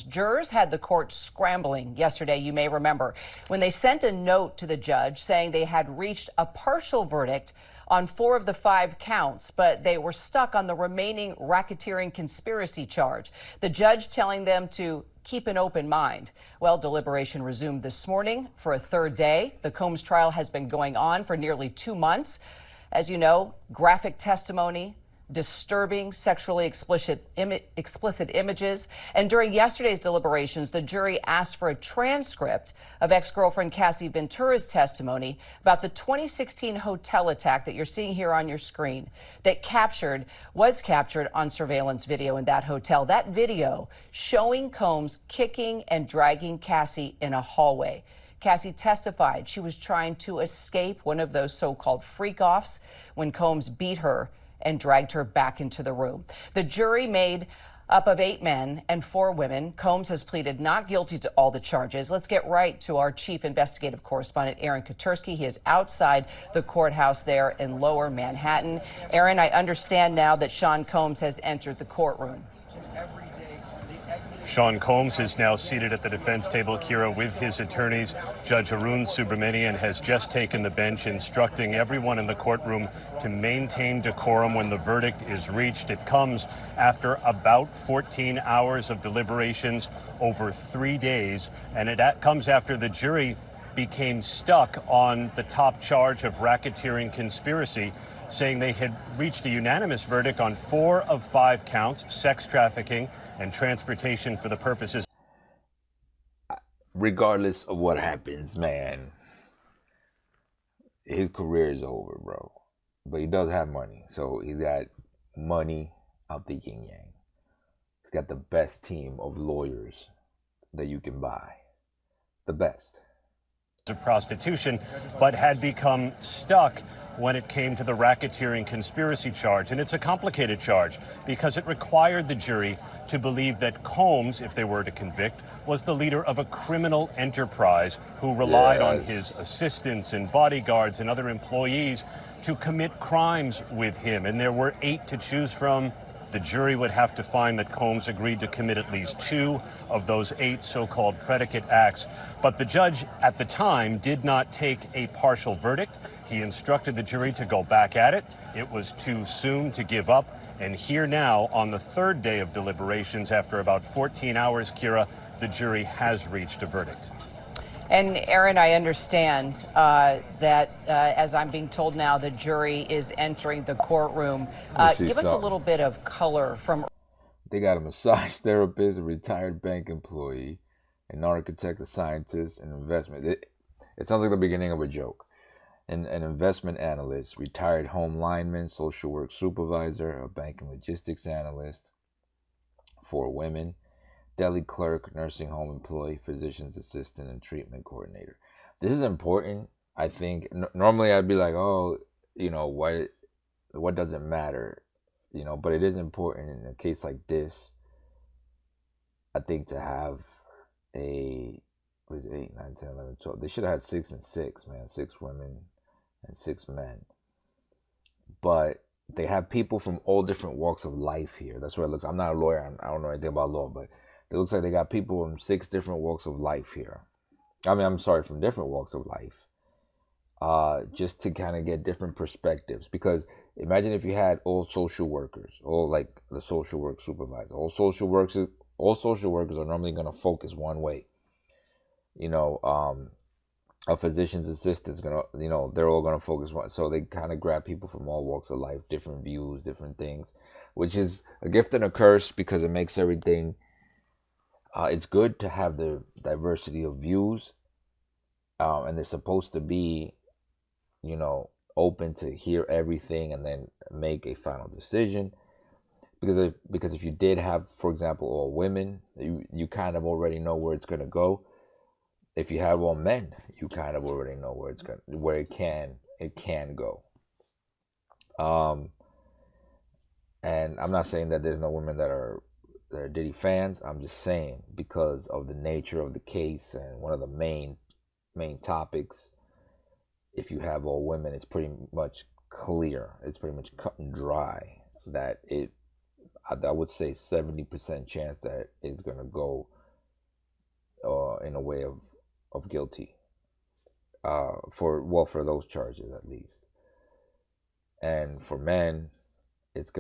Jurors had the court scrambling yesterday, you may remember, when they sent a note to the judge saying they had reached a partial verdict on 4 of the 5 counts, but they were stuck on the remaining racketeering conspiracy charge. The judge telling them to keep an open mind. Well, deliberation resumed this morning for a 3rd day. The Combs trial has been going on for nearly 2 months. As you know, graphic testimony, disturbing sexually explicit images. And during yesterday's deliberations, the jury asked for a transcript of ex-girlfriend Cassie Ventura's testimony about the 2016 hotel attack that you're seeing here on your screen that was captured on surveillance video in that hotel. That video showing Combs kicking and dragging Cassie in a hallway. Cassie testified she was trying to escape one of those so-called freak-offs when Combs beat her and dragged her back into the room. The jury made up of 8 men and 4 women. Combs has pleaded not guilty to all the charges. Let's get right to our chief investigative correspondent, Aaron Katersky. He is outside the courthouse there in Lower Manhattan. Aaron, I understand now that Sean Combs has entered the courtroom. Sean Combs is now seated at the defense table, Kira, with his attorneys. Judge Arun Subramanian has just taken the bench, instructing everyone in the courtroom to maintain decorum when the verdict is reached. It comes after about 14 hours of deliberations over 3 days, and it comes after the jury became stuck on the top charge of racketeering conspiracy, saying they had reached a unanimous verdict on 4 of 5 counts, sex trafficking and transportation for the purposes. Regardless of what happens, man, his career is over, bro. But he does have money. So he's got money out the yin yang. He's got the best team of lawyers that you can buy. The best. Of prostitution, but had become stuck when it came to the racketeering conspiracy charge. And it's a complicated charge because it required the jury to believe that Combs, if they were to convict, was the leader of a criminal enterprise who relied on his assistants and bodyguards and other employees to commit crimes with him. And there were 8 to choose from. The jury would have to find that Combs agreed to commit at least 2 of those 8 so-called predicate acts. But the judge at the time did not take a partial verdict. He instructed the jury to go back at it. It was too soon to give up. And here now, on the 3rd day of deliberations, after about 14 hours, Kira, the jury has reached a verdict. And Aaron, I understand that, as I'm being told now, the jury is entering the courtroom. Give us a little bit of color from. They got a massage therapist, a retired bank employee, an architect, a scientist, an investment. It sounds like the beginning of a joke. An investment analyst, retired home lineman, social work supervisor, a bank and logistics analyst, 4 women, deli clerk, nursing home employee, physician's assistant, and treatment coordinator. This is important. I think normally I'd be like, oh, you know, what does it matter? You know, but it is important in a case like this, I think, to have a, what is it, 8, 9, 10, 11, 12. They should have had 6 and 6, man. 6 women and 6 men. But they have people from all different walks of life here. That's what it looks. I'm not a lawyer. I don't know anything about law, but it looks like they got people from 6 different walks of life here. I mean, I'm sorry, from different walks of life. Just to kind of get different perspectives. Because imagine if you had all social workers, all like the social work supervisor, all social workers are normally going to focus one way. You know, a physician's assistant is going to, you know, they're all going to focus one. So they kind of grab people from all walks of life, different views, different things, which is a gift and a curse because it makes everything. It's good to have the diversity of views, and they're supposed to be, you know, open to hear everything and then make a final decision. Because if you did have, for example, all women, you kind of already know where it's going to go. If you have all men, you kind of already know where it can go. And I'm not saying that there's no women that are Diddy fans. I'm just saying because of the nature of the case and one of the main topics, if you have all women, it's pretty much clear. It's pretty much cut and dry that I would say 70% chance that it's going to go in a way of guilty for those charges at least. And for men, it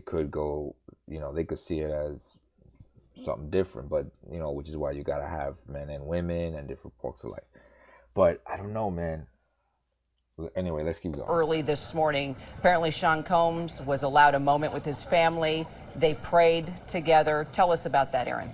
could go, they could see it as something different, but which is why you gotta have men and women and different walks of life. But I don't know, man. Anyway, let's keep going. Early this morning, apparently Sean Combs was allowed a moment with his family. They prayed together. Tell us about that, Aaron.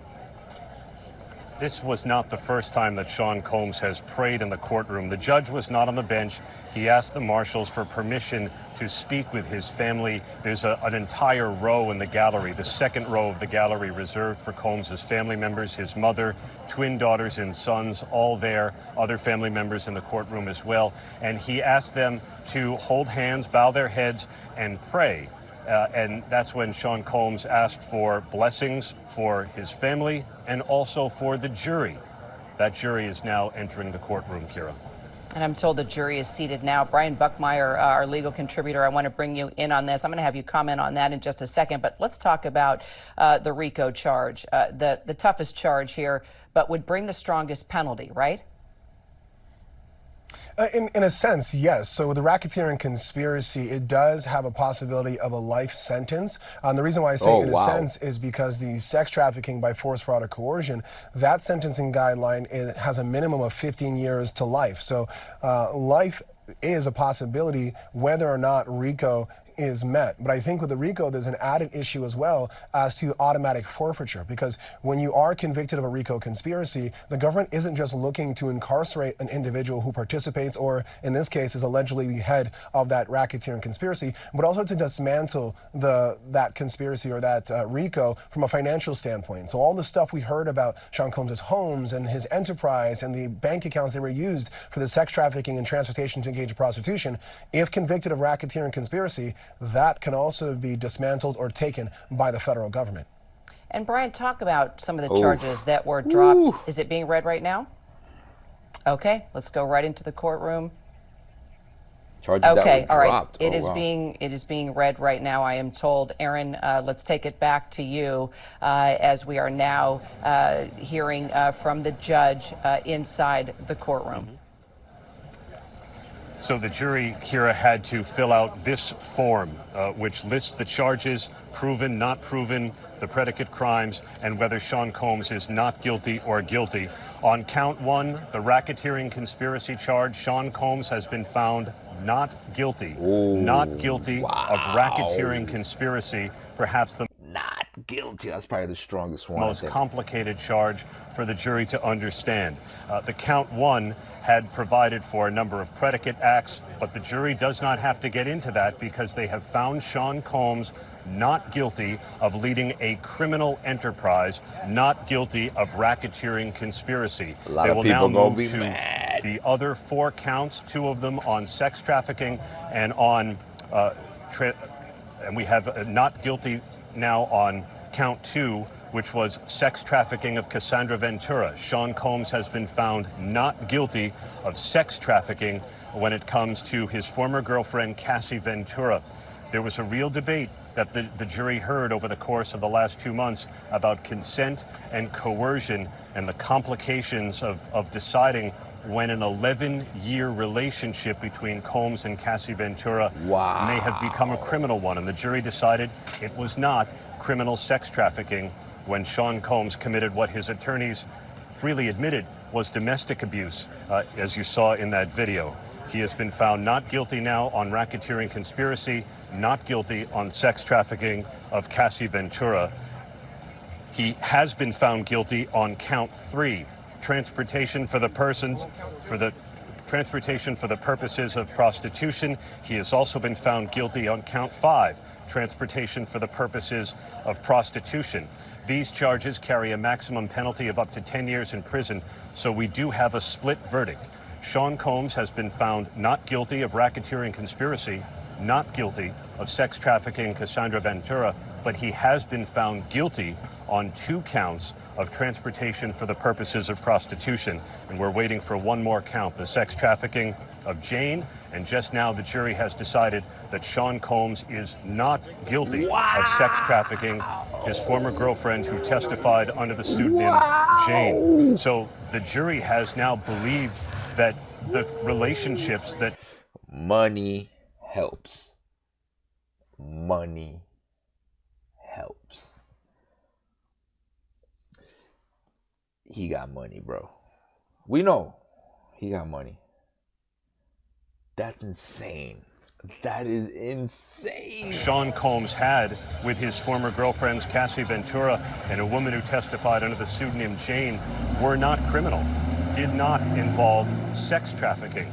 This was not the first time that Sean Combs has prayed in the courtroom. The judge was not on the bench. He asked the marshals for permission to speak with his family. There's an entire row in the gallery, the second row of the gallery reserved for Combs' family members, his mother, twin daughters and sons, all there, other family members in the courtroom as well. And he asked them to hold hands, bow their heads, and pray. And that's when Sean Combs asked for blessings for his family and also for the jury. That jury is now entering the courtroom, Kira. And I'm told the jury is seated now. Brian Buckmeyer, our legal contributor, I want to bring you in on this. I'm going to have you comment on that in just a second. But let's talk about the RICO charge, the toughest charge here, but would bring the strongest penalty, right? In a sense, yes. So with the racketeering conspiracy, it does have a possibility of a life sentence. The reason why I say in a sense is because the sex trafficking by force, fraud, or coercion, that sentencing guideline has a minimum of 15 years to life. So life is a possibility whether or not RICO is met. But I think with the RICO, there's an added issue as well as to automatic forfeiture, because when you are convicted of a RICO conspiracy, the government isn't just looking to incarcerate an individual who participates, or in this case is allegedly the head of that racketeering conspiracy, but also to dismantle that conspiracy or that RICO from a financial standpoint. So all the stuff we heard about Sean Combs' homes and his enterprise and the bank accounts that were used for the sex trafficking and transportation to engage in prostitution, if convicted of racketeering conspiracy, that can also be dismantled or taken by the federal government. And Brian, talk about some of the charges that were dropped. Ooh. Is it being read right now? Okay, let's go right into the courtroom. Charges that were all right. dropped. It is being read right now, I am told. Aaron, let's take it back to you as we are now hearing from the judge inside the courtroom. Mm-hmm. So the jury, Kira, had to fill out this form, which lists the charges, proven, not proven, the predicate crimes, and whether Sean Combs is not guilty or guilty. On count one, the racketeering conspiracy charge, Sean Combs has been found not guilty. Ooh, not guilty of racketeering conspiracy, perhaps the not guilty. That's probably the strongest one. Most complicated charge for the jury to understand. The count one had provided for a number of predicate acts, but the jury does not have to get into that because they have found Sean Combs not guilty of leading a criminal enterprise, not guilty of racketeering conspiracy. A lot they of will people now move gonna be to mad. The other four counts, two of them on sex trafficking and on, and we have not guilty now on count two, which was sex trafficking of Cassandra Ventura. Sean Combs has been found not guilty of sex trafficking when it comes to his former girlfriend, Cassie Ventura. There was a real debate that the jury heard over the course of the last 2 months about consent and coercion and the complications of deciding when an 11-year relationship between Combs and Cassie Ventura may have become a criminal one. And the jury decided it was not criminal sex trafficking when Sean Combs committed what his attorneys freely admitted was domestic abuse, as you saw in that video. He has been found not guilty now on racketeering conspiracy, not guilty on sex trafficking of Cassie Ventura. He has been found guilty on count three, transportation for the purposes of prostitution. He has also been found guilty on count five, transportation for the purposes of prostitution. These charges carry a maximum penalty of up to 10 years in prison, so we do have a split verdict. Sean Combs has been found not guilty of racketeering conspiracy, not guilty of sex trafficking Cassandra Ventura, but he has been found guilty on 2 counts of transportation for the purposes of prostitution. And we're waiting for one more count, the sex trafficking of Jane. And just now the jury has decided that Sean Combs is not guilty of sex trafficking his former girlfriend who testified under the pseudonym Jane. So the jury has now believed that the relationships that money helps. Money helps. He got money, bro. We know he got money. That's insane. That is insane. Sean Combs had with his former girlfriends Cassie Ventura and a woman who testified under the pseudonym Jane were not criminal, did not involve sex trafficking.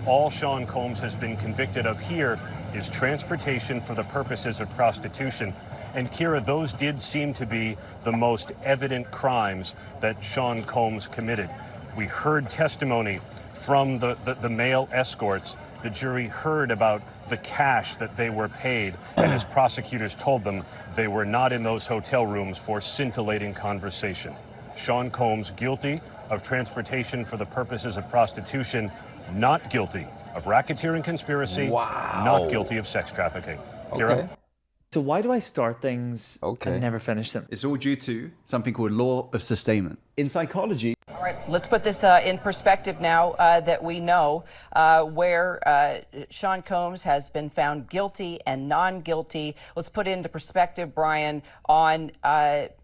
All Sean Combs has been convicted of here is transportation for the purposes of prostitution. And Kira, those did seem to be the most evident crimes that Sean Combs committed. We heard testimony from the male escorts. The jury heard about the cash that they were paid, and as prosecutors told them, they were not in those hotel rooms for scintillating conversation. Sean Combs guilty of transportation for the purposes of prostitution, not guilty of racketeering conspiracy, not guilty of sex trafficking. Kira? So why do I start things and never finish them? It's all due to something called law of sustainment. In psychology... All right, let's put this in perspective now that we know where Sean Combs has been found guilty and non-guilty. Let's put into perspective, Brian, on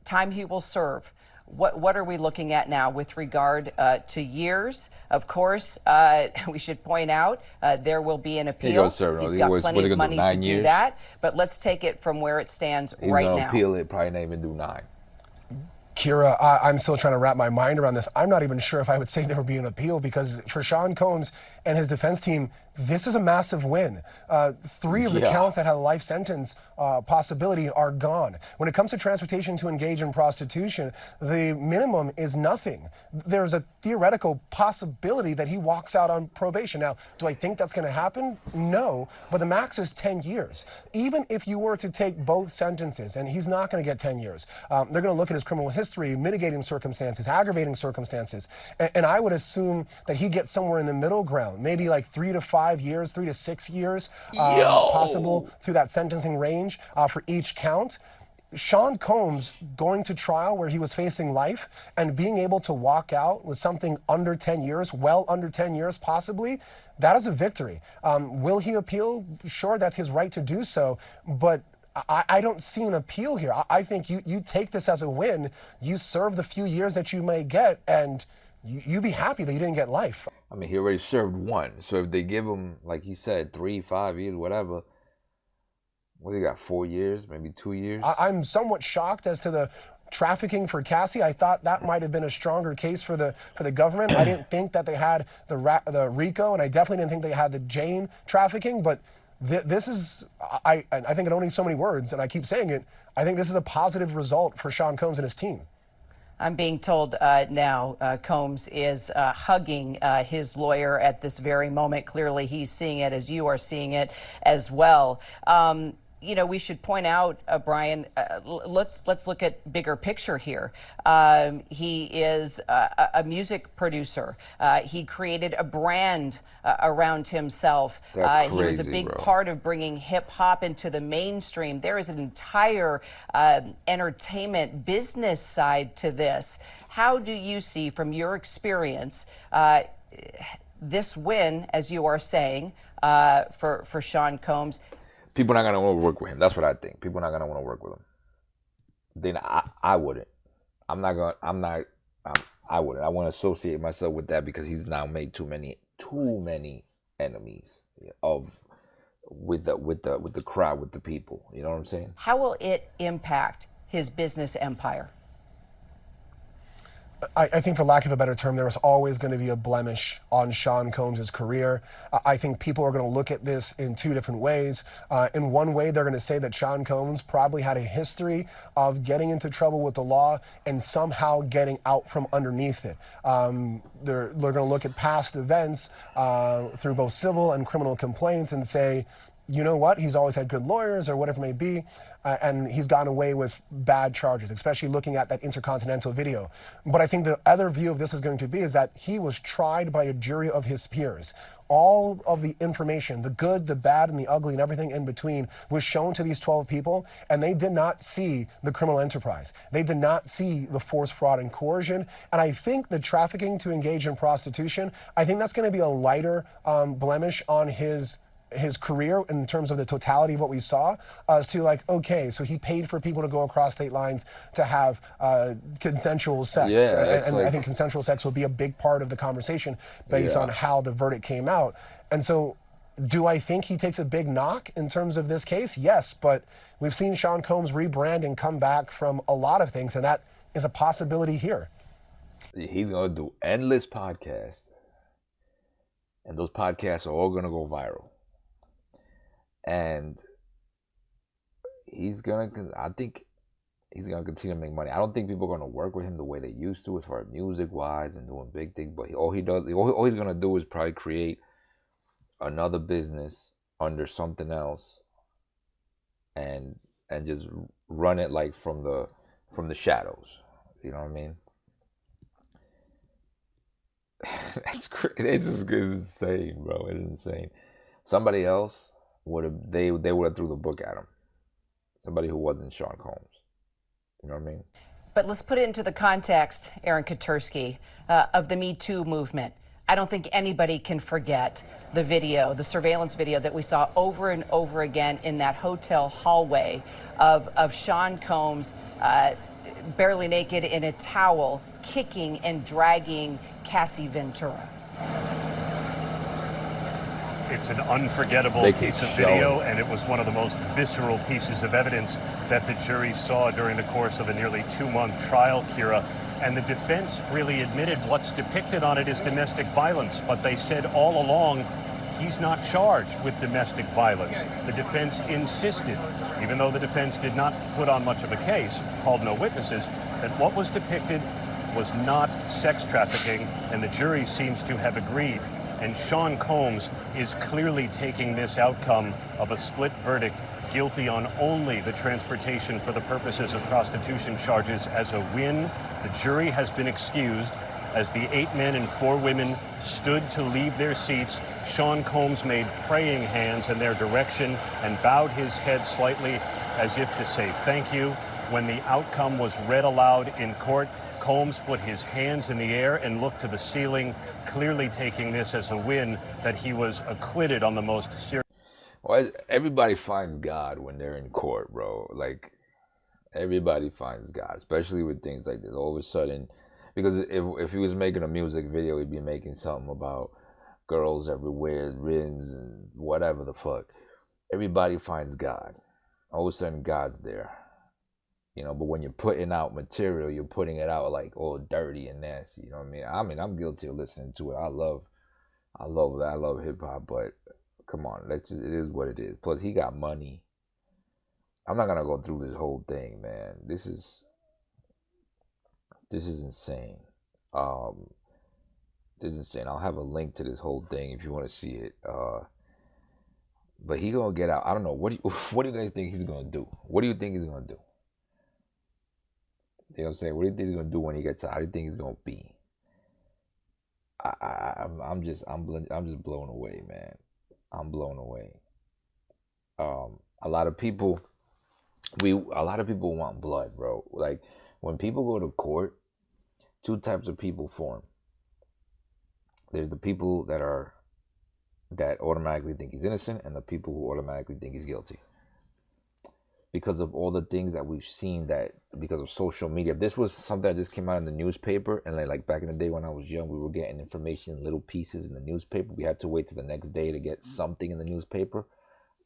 time he will serve. What are we looking at now with regard to years? Of course, we should point out there will be an appeal. He's got plenty of money to do that. But let's take it from where it stands right now. He's going to appeal it, probably not even do 9. Kira, I'm still trying to wrap my mind around this. I'm not even sure if I would say there would be an appeal, because for Sean Combs and his defense team, this is a massive win. 3 of the counts that had a life sentence possibility are gone. When it comes to transportation to engage in prostitution, the minimum is nothing. There's a theoretical possibility that he walks out on probation. Now, do I think that's going to happen? No, but the max is 10 years. Even if you were to take both sentences, and he's not going to get 10 years, they're going to look at his criminal history, mitigating circumstances, aggravating circumstances, and I would assume that he gets somewhere in the middle ground, maybe like 3 to 5 years, 3 to 6 years, possible through that sentencing range for each count. Sean Combs going to trial where he was facing life and being able to walk out with something under 10 years, well under 10 years possibly, that is a victory. Will he appeal? Sure, that's his right to do so, but I don't see an appeal here. I think you take this as a win, you serve the few years that you may get, and you be happy that you didn't get life. I mean, he already served 1. So if they give him, like he said, 3, 5 years, whatever, what, they got 4 years, maybe 2 years? I'm somewhat shocked as to the trafficking for Cassie. I thought that might have been a stronger case for the government. I didn't think that they had the RICO, and I definitely didn't think they had the Jane trafficking, but this is, I think in only so many words, and I keep saying it, I think this is a positive result for Sean Combs and his team. I'm being told now Combs is hugging his lawyer at this very moment. Clearly, he's seeing it as you are seeing it as well. You know, we should point out, Brian, let's look at bigger picture here. He is a music producer. He created a brand around himself. That's crazy, he was a big part of bringing hip hop into the mainstream. There is an entire entertainment business side to this. How do you see, from your experience, this win, as you are saying, for Sean Combs? People are not gonna want to work with him. That's what I think. People are not gonna want to work with him. Then I wouldn't. I wouldn't. I want to associate myself with that because he's now made too many enemies with the crowd, with the people. You know what I'm saying? How will it impact his business empire? I think, for lack of a better term, there was always going to be a blemish on Sean Combs' career. I think people are going to look at this in 2 different ways. In one way, they're going to say that Sean Combs probably had a history of getting into trouble with the law and somehow getting out from underneath it. They're going to look at past events through both civil and criminal complaints and say, you know what, he's always had good lawyers or whatever it may be. And he's gotten away with bad charges, especially looking at that Intercontinental video. But I think the other view of this is going to be is that he was tried by a jury of his peers. all of the information, the good, the bad, and the ugly, and everything in between was shown to these 12 people, and they did not see the criminal enterprise. They did not see the force, fraud, and coercion. And I think the trafficking to engage in prostitution, I think that's going to be a lighter blemish on his career in terms of the totality of what we saw, as to like, okay, so he paid for people to go across state lines to have consensual sex. Yeah, and I think consensual sex will be a big part of the conversation based on how the verdict came out. And so do I think he takes a big knock in terms of this case? Yes, but we've seen Sean Combs rebrand and come back from a lot of things, and that is a possibility here. He's going to do endless podcasts, and those podcasts are all going to go viral. And I think he's gonna continue to make money. I don't think people are gonna work with him the way they used to, as far as music-wise and doing big things. But all he's gonna do is probably create another business under something else, and just run it like from the shadows. You know what I mean? It's insane, bro. It's insane. Somebody else would have threw the book at him. Somebody who wasn't Sean Combs. You know what I mean? But let's put it into the context, Aaron Katursky, of the Me Too movement. I don't think anybody can forget the video, the surveillance video that we saw over and over again in that hotel hallway of Sean Combs barely naked in a towel, kicking and dragging Cassie Ventura. It's an unforgettable piece of video, and it was one of the most visceral pieces of evidence that the jury saw during the course of a nearly 2-month trial, Kira. And the defense freely admitted what's depicted on it is domestic violence, but they said all along he's not charged with domestic violence. The defense insisted, even though the defense did not put on much of a case, called no witnesses, that what was depicted was not sex trafficking, and the jury seems to have agreed. And Sean Combs is clearly taking this outcome of a split verdict, guilty on only the transportation for the purposes of prostitution charges, as a win. The jury has been excused. As the 8 men and 4 women stood to leave their seats, Sean Combs made praying hands in their direction and bowed his head slightly as if to say thank you. When the outcome was read aloud in court, Combs put his hands in the air and looked to the ceiling, clearly taking this as a win, that he was acquitted on the most serious. Well, everybody finds God when they're in court, bro. Like, everybody finds God, especially with things like this. All of a sudden, because if he was making a music video, he'd be making something about girls everywhere, rims, and whatever the fuck. Everybody finds God. All of a sudden, God's there. You know, but when you're putting out material, you're putting it out like all dirty and nasty. You know what I mean? I mean, I'm guilty of listening to it. I love that. I love hip hop, but come on, it is what it is. Plus, he got money. I'm not gonna go through this whole thing, man. This is insane. This is insane. I'll have a link to this whole thing if you want to see it. But he gonna get out. I don't know. What do you guys think he's gonna do? What do you think he's gonna do? You know what I'm saying? What do you think he's gonna do when he gets out? How do you think he's gonna be? I'm just blown away, man. I'm blown away. A lot of people want blood, bro. Like, when people go to court, 2 types of people form. There's the people that automatically think he's innocent, and the people who automatically think he's guilty. Because of all the things that we've seen, that because of social media. This was something that just came out in the newspaper, and like back in the day when I was young, we were getting information in little pieces in the newspaper. We had to wait till the next day to get something in the newspaper,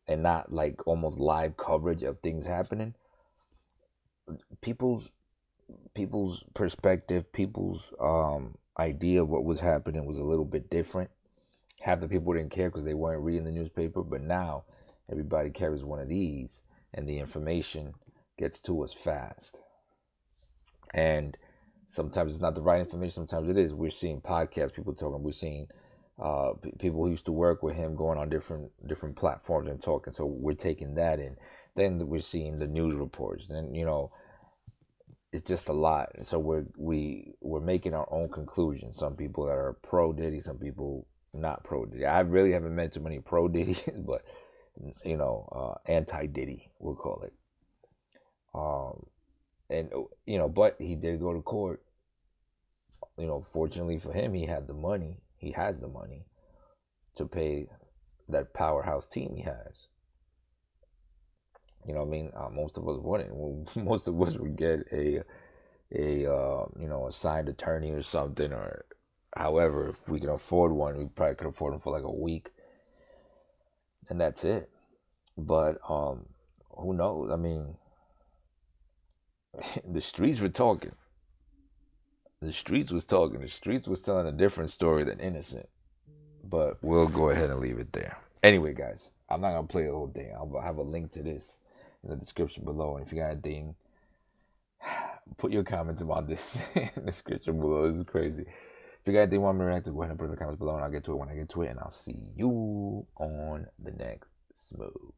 and not like almost live coverage of things happening. People's perspective, people's idea of what was happening was a little bit different. Half the people didn't care because they weren't reading the newspaper, but now everybody carries one of these, and the information gets to us fast. And sometimes it's not the right information, sometimes it is. We're seeing podcasts, people talking, we're seeing people who used to work with him going on different platforms and talking, so we're taking that in. Then we're seeing the news reports, and you know, it's just a lot. So we're making our own conclusions. Some people that are pro Diddy, some people not pro Diddy. I really haven't met too many pro Diddy, but anti Diddy, we'll call it. But he did go to court. Fortunately for him, he had the money. He has the money to pay that powerhouse team he has. Most of us wouldn't. Most of us would get a signed attorney or something, or however, if we can afford one, we probably could afford them for like a week, and that's it. But who knows? I mean, the streets were talking. The streets was talking. The streets was telling a different story than Innocent. But we'll go ahead and leave it there. Anyway, guys, I'm not going to play the whole thing. I'll have a link to this in the description below. And if you got anything, put your comments about this in the description below. This is crazy. If you got anything you want me to react to, go ahead and put it in the comments below. And I'll get to it when I get to it. And I'll see you on the next Smooth.